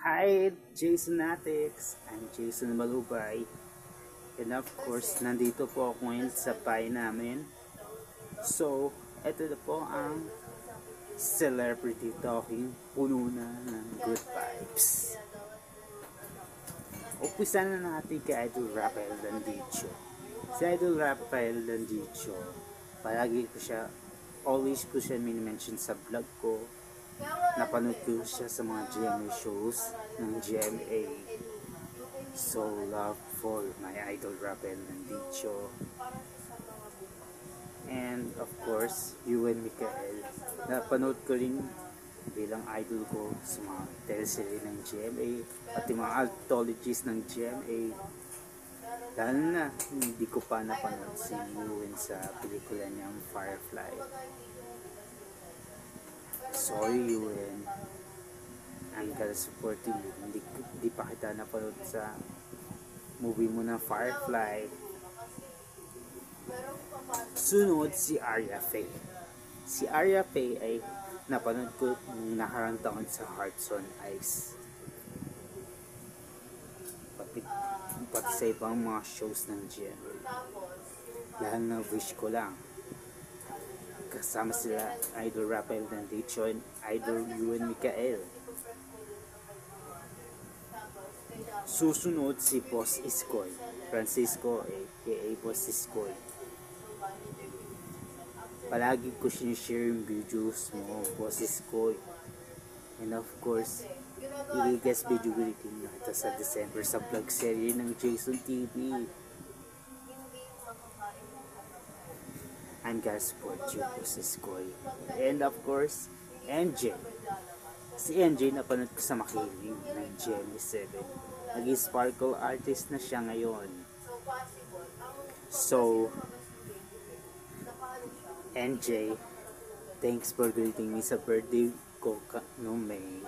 Hi, Jason Atix. I'm Jason Malubay. And of course, nandito po ako ngayon sa bahay namin. So, eto na po ang Celebrity Talking, puno na ng good vibes. Umpisa na natin kay Idol Rafael Landicho. Si Idol Rafael Landicho, always ko siya mini-mention sa vlog ko. Napanood ko siya sa mga GMA shows ng GMA. So, love for my Idol Rafael Landicho. And of course, Ewan Michael. Napanood ko rin bilang idol ko sa mga teleserye ng GMA at yung mga anthologies ng GMA. Lalo na, hindi ko pa napanood si Ewan sa pelikula niyang Firefly. Sorry Ewan, I'm gonna support you. Hindi pa kita napanood sa movie mo na Firefly. Sunod si Arya Faye. Si Arya Faye ay napanood ko nung nakarang taon sa Hearts on Ice. Pati sa ibang mga shows ng GMA. Dahil na wish ko lang. Kasama sila Idol Rafael Landicho and Idol Ewan Michael. Susunod si Boss Iskoy. Francisco aka Boss Iskoy. Palagi ko sinishare yung videos mo, Boss Iskoy. And of course, i-guest video greeting na kita sa December sa vlog series ng Jason TV. I'm gonna support you, Boss Iskoy. And of course, NJ. Si NJ napanood ko sa makiling ng GMA7. Naging sparkle artist na siya ngayon. So, NJ, thanks for greeting me sa birthday ko noong May.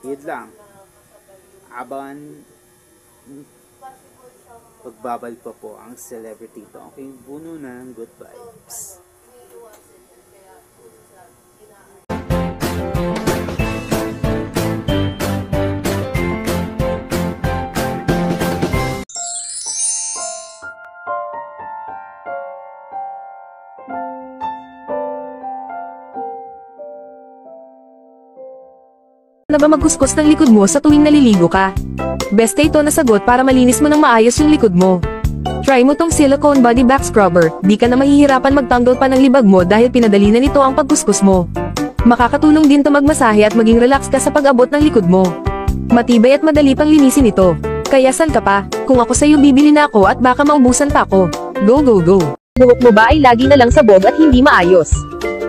Yun lang. Abangan pagbabalik pa po ang Celebrity Talking, puno na ng good vibes. Na ba magkuskus ng likod mo sa tuwing naliligo ka? Beste ito na sagot para malinis mo ng maayos yung likod mo. Try mo tong silicone body back scrubber, di ka na mahihirapan magtanggol pa ng libag mo dahil pinadali na nito ang pagkuskus mo. Makakatulong din to magmasahe at maging relax ka sa pag-abot ng likod mo. Matibay at madali pang linisin ito. Kaya san ka pa? Kung ako sa'yo bibili na ako at baka maubusan pa ako. Go go go! Buhok mo ba ay lagi na lang sabog at hindi maayos?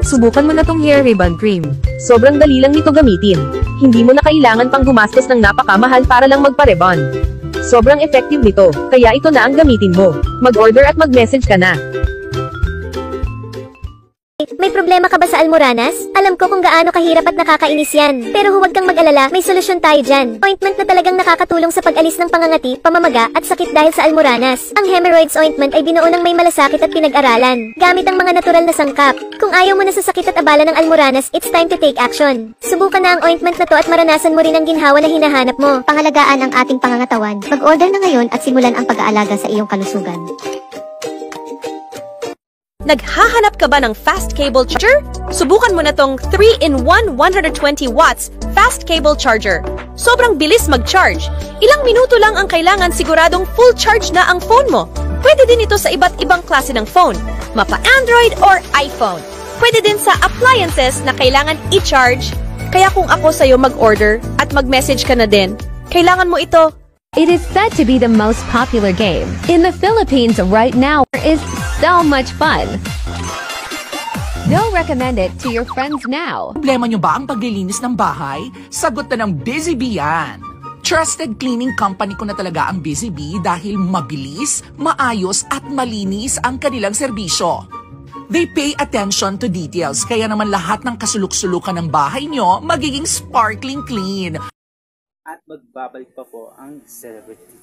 Subukan mo na tong hair ribbon cream. Sobrang dali lang nito gamitin. Hindi mo na kailangan pang gumastos ng napakamahal para lang magpa-rebond. Sobrang effective nito, kaya ito na ang gamitin mo. Mag-order at mag-message ka na. May problema ka ba sa Almoranas? Alam ko kung gaano kahirap at nakakainis yan. Pero huwag kang mag-alala, may solusyon tayo dyan. Ointment na talagang nakakatulong sa pag-alis ng pangangati, pamamaga, at sakit dahil sa Almoranas. Ang Hemorrhoids Ointment ay binuo ng may malasakit at pinag-aralan, gamit ang mga natural na sangkap. Kung ayaw mo na sa sakit at abala ng Almoranas, it's time to take action. Subukan na ang ointment na to at maranasan mo rin ang ginhawa na hinahanap mo. Pangalagaan ang ating pangangatawan. Mag-order na ngayon at simulan ang pag-aalaga sa iyong kalusugan. Naghahanap ka ba ng fast cable charger? Subukan mo na tong 3-in-1 120 watts fast cable charger. Sobrang bilis mag-charge. Ilang minuto lang ang kailangan, siguradong full charge na ang phone mo. Pwede din ito sa iba't ibang klase ng phone, mapa Android or iPhone. Pwede din sa appliances na kailangan i-charge. Kaya kung ako sa'yo mag-order at mag-message ka na din, kailangan mo ito. It is said to be the most popular game in the Philippines right now. It is so much fun. Go recommend it to your friends now. Problema nyo ba ang paglilinis ng bahay? Sagot na ng Busy Bee yan. Trusted cleaning company ko na talaga ang Busy Bee dahil mabilis, maayos at malinis ang kanilang serbisyo. They pay attention to details, kaya naman lahat ng kasuluk-sulukan ng bahay nyo magiging sparkling clean. At magbabalik pa po ang Celebrity.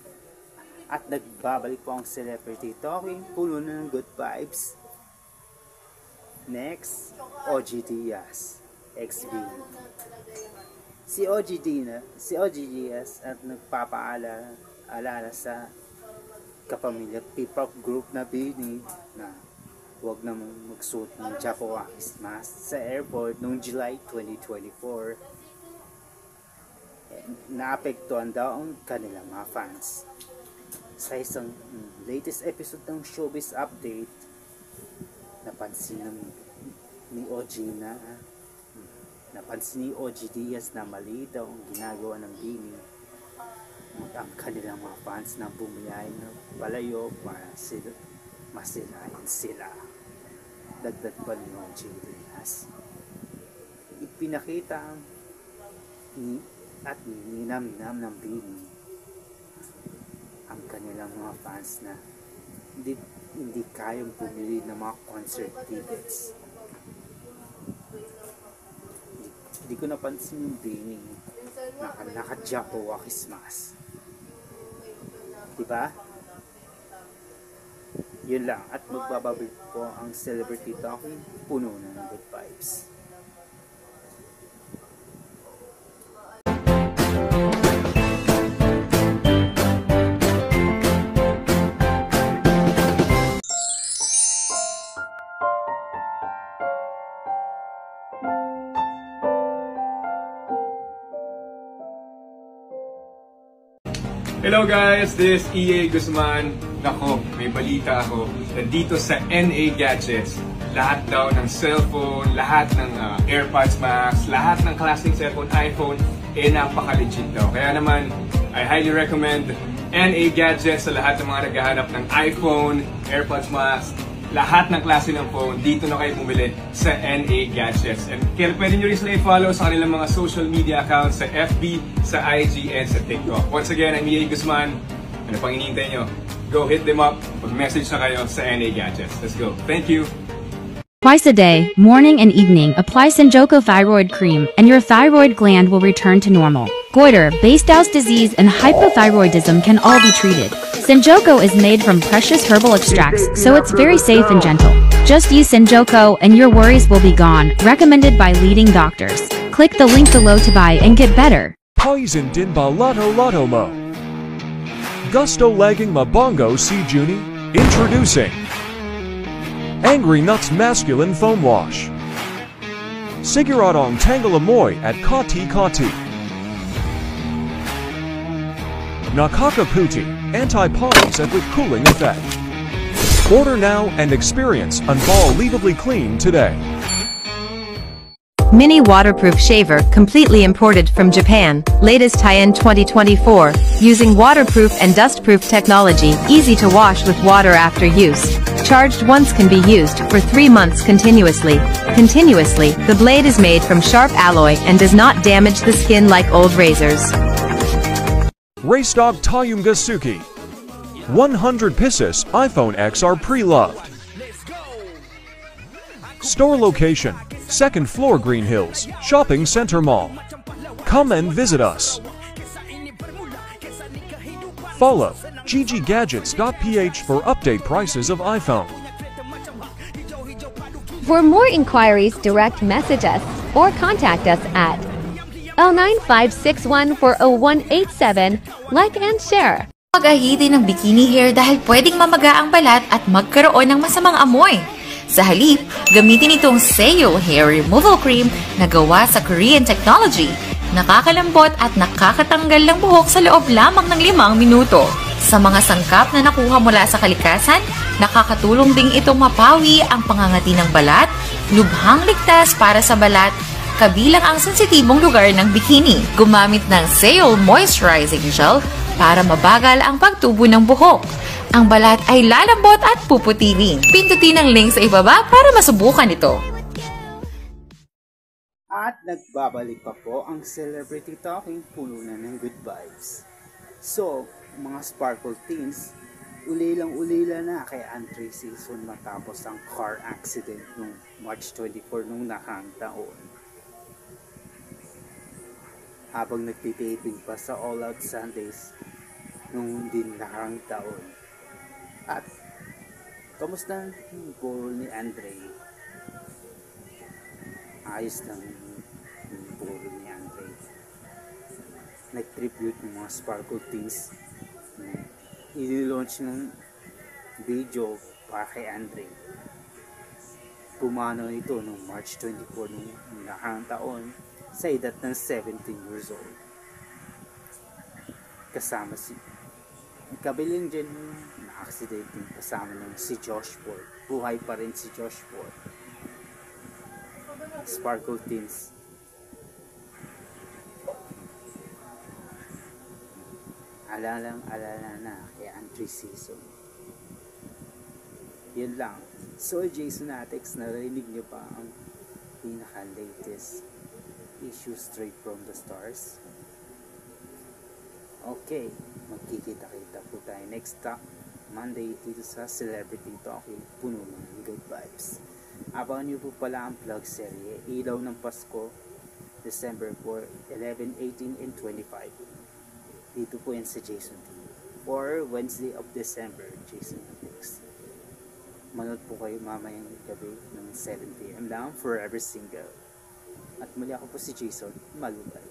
At nagbabalik po ang Celebrity Talking, puno na ng good vibes. Next, OG Diaz. XB. Si OGDS at nagpapaalala sa kapamilya P-pop group na Bini na huwag na magsuot ng Japawakis mask sa airport noong July 2024. Naapektuhan daw ang kanilang mga fans. Sa isang latest episode ng Showbiz Update, napansin ni OG Diaz na mali daw ang ginagawa ng Bini at ang kanilang mga fans na bumiyahin ng palayo para masilayan sila. Dagdag pa ni OG Diaz. Ipinakita at ninam-nam ng Bini ang kanilang mga fans na hindi kayang bumili ng mga concert tickets. Hindi ko napansin yung Bini naka-Japawakis mask. Diba? Yun lang. At magbababalik po ang Celebrity Talking, puno na ng good vibes. Hello guys, this is EA Guzman. Nako, may balita ako. Nandito sa NA Gadgets, lahat daw ng cellphone, lahat ng AirPods Max, lahat ng klaseng cellphone, iPhone, napaka-legit daw. Kaya naman, I highly recommend NA Gadgets sa lahat ng mga naghahanap ng iPhone, AirPods Max, lahat ng klase ng phone, dito na kayo bumili sa NA Gadgets. And kaya pwede nyo rin sila i-follow sa kanilang mga social media accounts sa FB, sa IG, and sa TikTok. Once again, I'm EA Guzman. Ano pang hinihintay nyo? Go hit them up. Mag-message na kayo sa NA Gadgets. Let's go. Thank you. Twice a day, morning and evening, apply Senjoko Thyroid Cream and your thyroid gland will return to normal. Goiter, Basedows disease, and hypothyroidism can all be treated. Senjoko is made from precious herbal extracts, so it's very safe and gentle. Just use Senjoko and your worries will be gone, recommended by leading doctors. Click the link below to buy and get better. Poison din ba Lotto mo? Gusto lagging mabongo si Juni? Introducing Angry Nuts Masculine Foam Wash. Siguradong Tangalamoy at Kati. Nakakaputi, anti-potties and with cooling effect. Order now and experience unbelievably clean today. Mini waterproof shaver completely imported from Japan, latest high-end 2024, using waterproof and dustproof technology, easy to wash with water after use. Charged once can be used for 3 months continuously. The blade is made from sharp alloy and does not damage the skin like old razors. Race Dog Tayumga Suki. 100 pieces iPhone X are pre-loved. Store location, 2nd floor Green Hills, Shopping Center Mall. Come and visit us. Follow gggadgets.ph for update prices of iPhone. For more inquiries, direct message us or contact us at 09561-40187. Like and share. Pag-ahidi ng bikini hair dahil pwedeng mamaga ang balat at magkaroon ng masamang amoy. Sa halip, gamitin itong Seo Hair Removal Cream na gawa sa Korean technology. Nakakalambot at nakakatanggal ng buhok sa loob lamang ng 5 minuto. Sa mga sangkap na nakuha mula sa kalikasan, nakakatulong ding itong mapawi ang pangangati ng balat, lubhang ligtas para sa balat, kabilang ang sensitibong lugar ng bikini. Gumamit ng Seo Moisturizing Gel para mabagal ang pagtubo ng buhok. Ang balat ay lalambot at puputi rin. Pindutin ang link sa ibaba para masubukan ito. At nagbabalik pa po ang Celebrity Talking, puno na ng good vibes. So, mga Sparkle Teens, ulila na kay Andre Season matapos ang car accident noong March 24 nung nakang taon. Habang nagtitaping pa sa All Out Sundays nung din nakang taon. At kamusta ang goal ni Andre? Ayos lang nag-tribute ng mga Sparkle Teens. I-launch ng video para kay Andre. Pumanaw ito noong March 24 noong nakaraang taon sa edad ng 17 years old. Kasama si kabilang dyan na aksidente kasama ng si Josh Ford. Buhay pa rin si Josh Ford. Sparkle Teens. Alala na kay Andre Season. Yun lang. So, Jason Atex, narinig niyo pa ang pinaka-latest issue straight from the stars? Okay, magkikita-kita po tayo next Monday dito sa Celebrity Talking, puno ng good vibes. Abangan niyo po pala ang vlog serye, Ilaw ng Pasko, December 4, 11, 18, and 25. Dito po yan sa Jason TV. Or Wednesday of December, Jason Atex. Manood po kayo mamayang gabi ng 7 PM lang, Forever Single. At muli ako po si Jason Malugay.